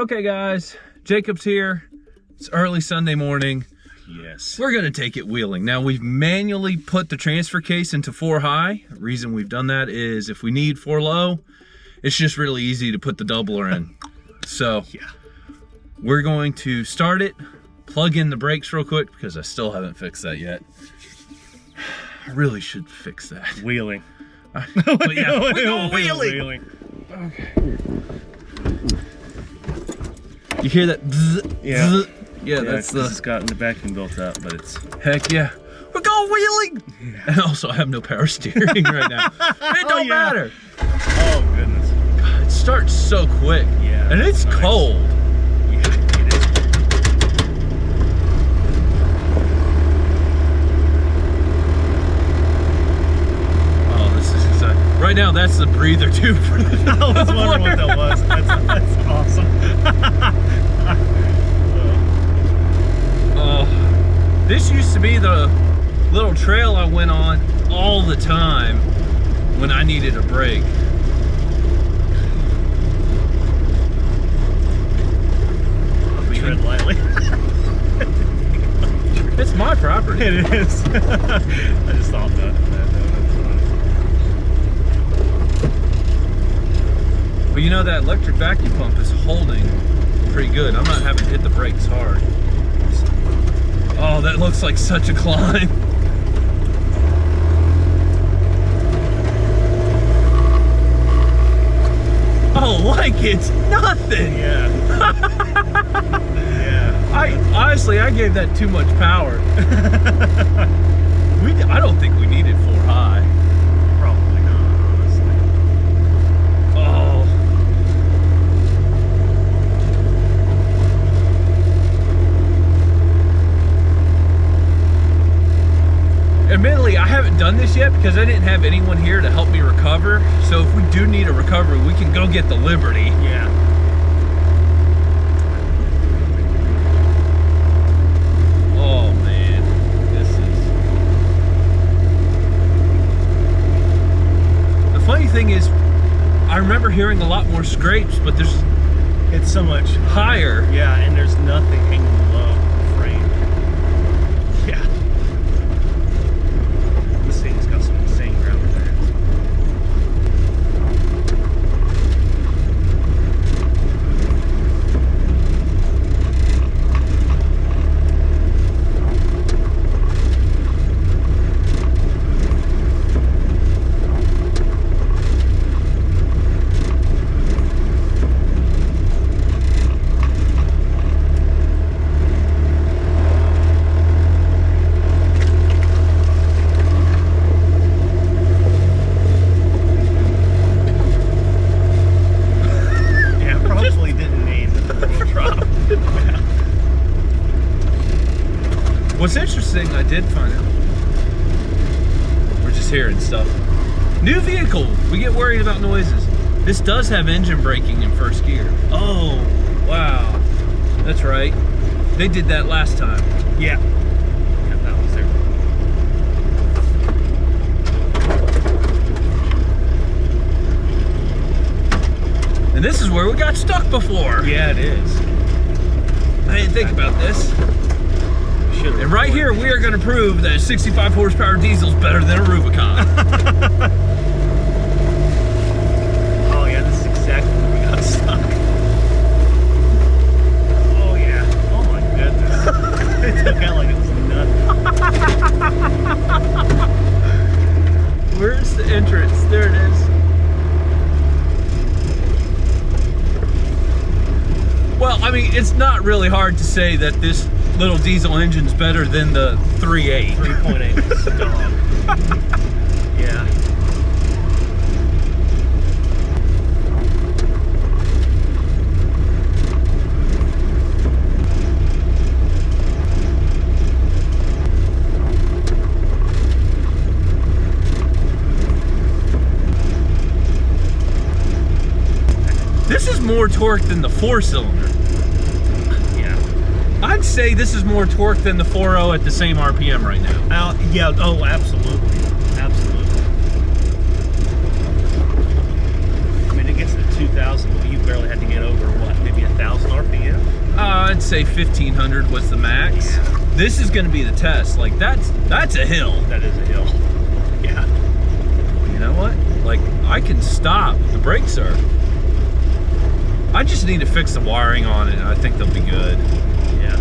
Okay guys, Jacob's here. It's early Sunday morning. Yes. We're gonna take it wheeling. Now we've manually put the transfer case into 4 high. The reason we've done that is if we need 4 low, it's just really easy to put the doubler in. So yeah, we're going to start it, plug in the brakes real quick because I still haven't fixed that yet. I really should fix that. Wheeling. But yeah, we're going wheeling. Okay. You hear that? Bzz, Yeah. bzz? Yeah, that's the. It's gotten the vacuum built up, but it's. Heck yeah. We're going wheeling! Yeah. And also, I have no power steering right now. It don't matter. Oh, goodness. God, it starts so quick. Yeah. And it's nice. cold. Yeah, it is. Oh, this is exciting. Right now, that's the breather tube for the I was wondering what that was. That's awesome. This used to be the little trail I went on all the time when I needed a break. Tread lightly. It's my property. It is. I just thought that. But you know, that electric vacuum pump is holding pretty good. I'm not having to hit the brakes hard. Oh, that looks like such a climb. Oh, like it's nothing. Yeah. Yeah. Honestly, I gave that too much power. I don't think we needed 4 high. Probably not, honestly. Oh. Admittedly, I haven't done this yet because I didn't have anyone here to help me recover. So if we do need a recovery, we can go get the Liberty. Yeah. Oh man, this is... The funny thing is, I remember hearing a lot more scrapes, but It's so much higher. Yeah, and there's nothing hanging below the frame. Yeah. This thing's got some insane ground clearance. What's interesting, I did find out. We're just hearing stuff. New vehicle, we get worried about noises. This does have engine braking in first gear. Oh, wow. That's right. They did that last time. Yeah. Yeah, that was there. And this is where we got stuck before. Yeah, it is. I didn't think about this. And right here, we are going to prove that 65 horsepower diesel is better than a Rubicon. Oh yeah, this is exactly where we got stuck. Oh yeah. Oh my goodness. It took out like it was nothing. Where's the entrance? There it is. Well, I mean, it's not really hard to say that this little diesel engine's better than the 3.8. 3.8 is dog. Yeah. This is more torque than the 4-cylinder. I'd say this is more torque than the 4.0 at the same RPM right now. Yeah, oh, absolutely. Absolutely. I mean, it gets to 2,000, but you barely had to get over, what, maybe 1,000 RPM? say 1500 was the max. Yeah. This is going to be the test. Like that's a hill. That is a hill. Yeah. You know what? Like I can stop. The brakes are. I just need to fix the wiring on it, and I think they'll be good. Yeah.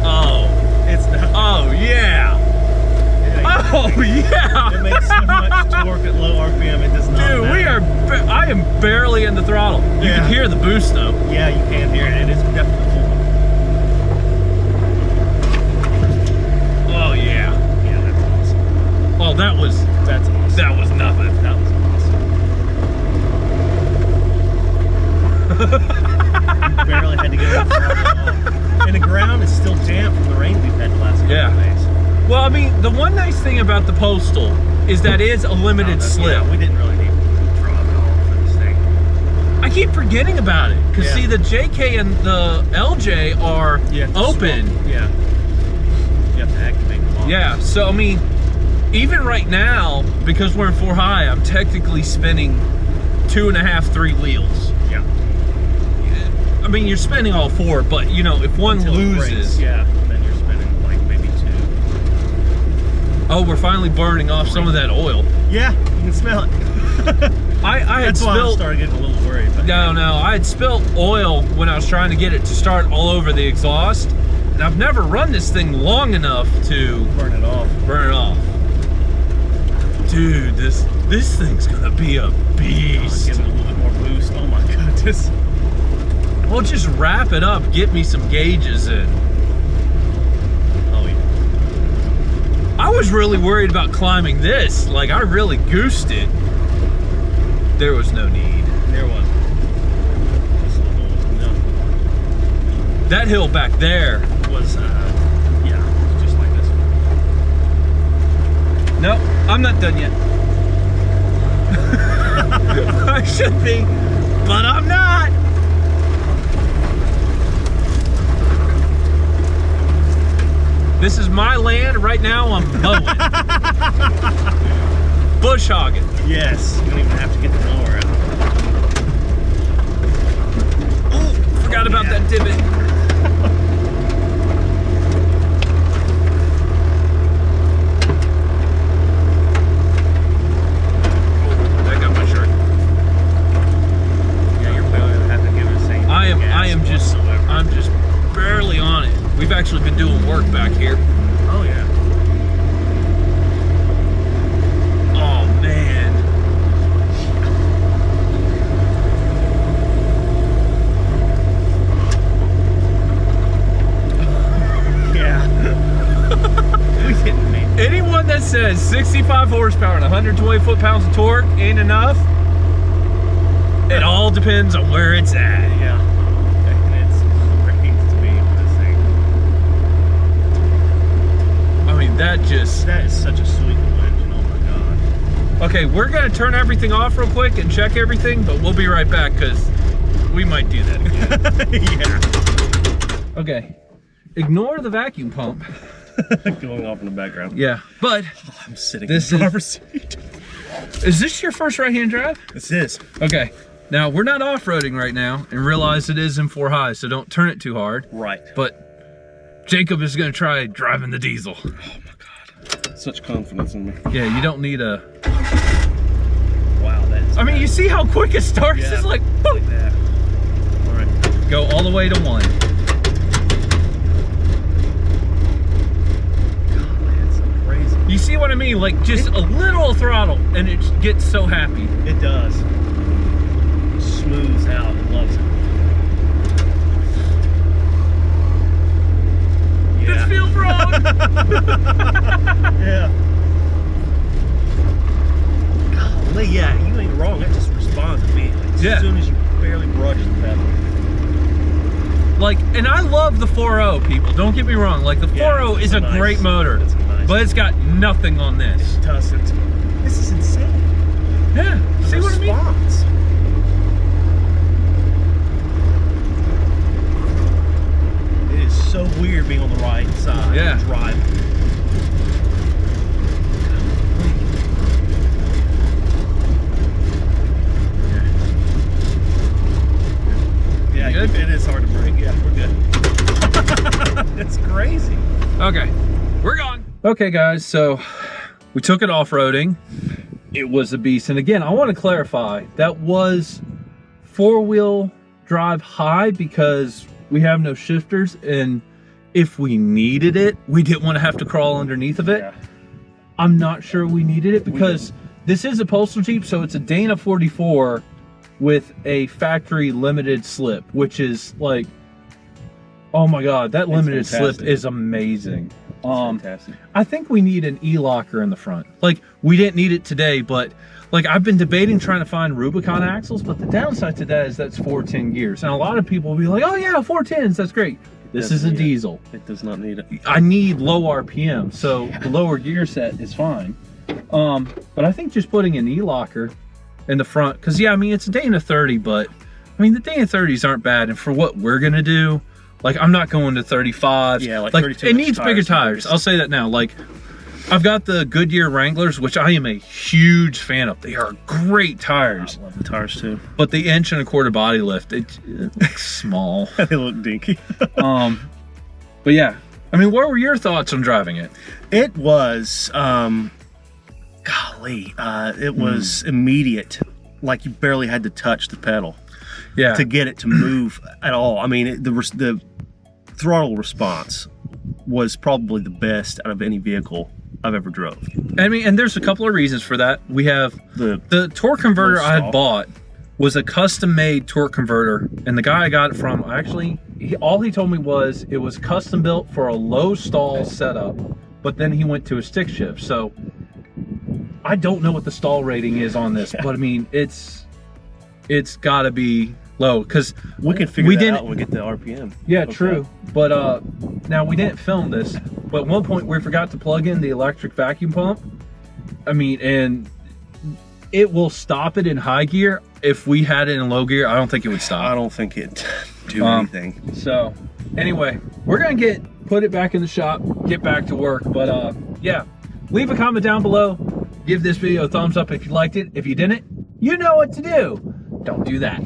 Oh. It's not. Oh yeah. Oh yeah. It makes so much torque at low RPM. It does not. Dude, matter. I am barely in the throttle. You Yeah. can hear the boost though. Yeah, you can hear it. It is definitely full. Oh yeah. Yeah, that's awesome. Oh, that's awesome. that was nothing. That was awesome. You barely had to get the throttle off. And the ground is still damp from the rain we've had the last couple of days. Well, I mean, the one nice thing about the Postal is that it is a limited slip. Yeah, we didn't really need to draw it all for this thing. I keep forgetting about it because Yeah. see, the JK and the LJ are open. Yeah. You have to activate them all. Yeah, so I mean, even right now, because we're in 4 high, I'm technically spinning 2.5, 3 wheels. Yeah. I mean, you're spinning all 4, but you know, if one Until it loses, breaks, yeah, then you're spinning like maybe 2. oh, we're finally burning off some of that oil. Yeah, you can smell it. I had That's why I spilled. started getting a little worried. But No, I had spilt oil when I was trying to get it to start all over the exhaust, and I've never run this thing long enough to burn it off. burn it off. Dude, this thing's gonna be a beast. Give it a little bit more boost. Oh my goodness. Well, just wrap it up, get me some gauges in. Oh yeah. I was really worried about climbing this. Like, I really goosed it. There was no need. There was. This little was nothing. That hill back there. Was yeah, just like this one. No, I'm not done yet. I should be, but I'm not. This is my land. Right now I'm mowing. Bush hogging. Yes, you don't even have to get the mower out. Ooh, forgot about that divot. That got my shirt. Yeah, you're barely gonna have to give it a same. I'm just barely on it. We've actually been doing work back here. Oh yeah. Oh man. Yeah. We didn't mean. Anyone that says 65 horsepower and 120 foot-pounds of torque ain't enough, it all depends on where it's at. Yeah. And it's great to me with this thing. I mean, that is such a sweet little engine. Oh my god. Okay, we're gonna turn everything off real quick and check everything, but we'll be right back because we might do that again. Yeah. Okay, ignore the vacuum pump. Going off in the background. Yeah, but I'm sitting this in the driver's seat. Is this your first right-hand drive? This is. Okay, now we're not off-roading right now, and realize it is in 4 high, so don't turn it too hard. Right. But Jacob is gonna try driving the diesel. Oh my god. Such confidence in me. Yeah, you don't need a... Wow, that is. I mean, you see how quick it starts? Yeah, It's like, like that. All right. go all the way to 1. You see what I mean? Like just a little throttle and it gets so happy. It does. It smooths out. It loves it. Yeah. This feels wrong. Yeah. Golly, yeah, you ain't wrong. It just responds immediately. As soon as you barely brudge the pedal. Like, and I love the 4.0, people. Don't get me wrong. Like, the 4.0 is a great motor. But it's got nothing on this. It doesn't. This is insane. Yeah. See what I mean? It is so weird being on the right side. Yeah. Driving. good? It is hard to brake. Yeah, we're good. It's crazy. Okay, we're gone. Okay, guys, so we took it off-roading. It was a beast. And again, I want to clarify, that was 4-wheel drive high because we have no shifters, and if we needed it, we didn't want to have to crawl underneath of it. Yeah. I'm not sure we needed it because this is a postal Jeep, so it's a Dana 44 with a factory limited slip, which is like, oh my God, that limited slip is amazing. Fantastic. I think we need an E-locker in the front. Like, we didn't need it today, but like I've been debating trying to find Rubicon axles, but the downside to that is that's 410 gears. And a lot of people will be like, oh yeah, 410s, that's great. This is a diesel. It does not need it. I need low RPM, so the lower gear set is fine. But I think just putting an E-locker in the front, because yeah, I mean, it's a Dana 30, but I mean, the Dana 30s aren't bad. And for what we're gonna do, like, I'm not going to 35s. Yeah, like 32. It needs bigger tires. I'll say that now. Like, I've got the Goodyear Wranglers, which I am a huge fan of. They are great tires. I love the tires too. But the 1.25" body lift, it's small. They look dinky. But yeah, I mean, what were your thoughts on driving it? It was, golly, it was immediate. Like you barely had to touch the pedal. Yeah. To get it to move at all. I mean, the throttle response was probably the best out of any vehicle I've ever drove. I mean, and there's a couple of reasons for that. We have the torque converter I had bought was a custom-made torque converter, and the guy I got it from, actually, all he told me was it was custom built for a low stall setup, but then he went to a stick shift. So I don't know what the stall rating is on this, but I mean, it's got to be low, because we can figure that out when we get the RPM. Yeah, true. But now we didn't film this, but at one point we forgot to plug in the electric vacuum pump. I mean, and it will stop it in high gear. If we had it in low gear, I don't think it would stop. I don't think it'd do anything. So anyway, we're gonna put it back in the shop, get back to work. But yeah, leave a comment down below. Give this video a thumbs up if you liked it. If you didn't, you know what to do. Don't do that.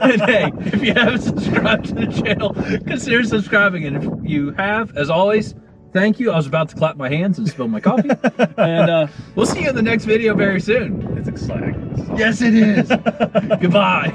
And hey, if you haven't subscribed to the channel, consider subscribing. And if you have, as always, thank you. I was about to clap my hands and spill my coffee. And we'll see you in the next video very soon. It's exciting. Yes, it is. Goodbye.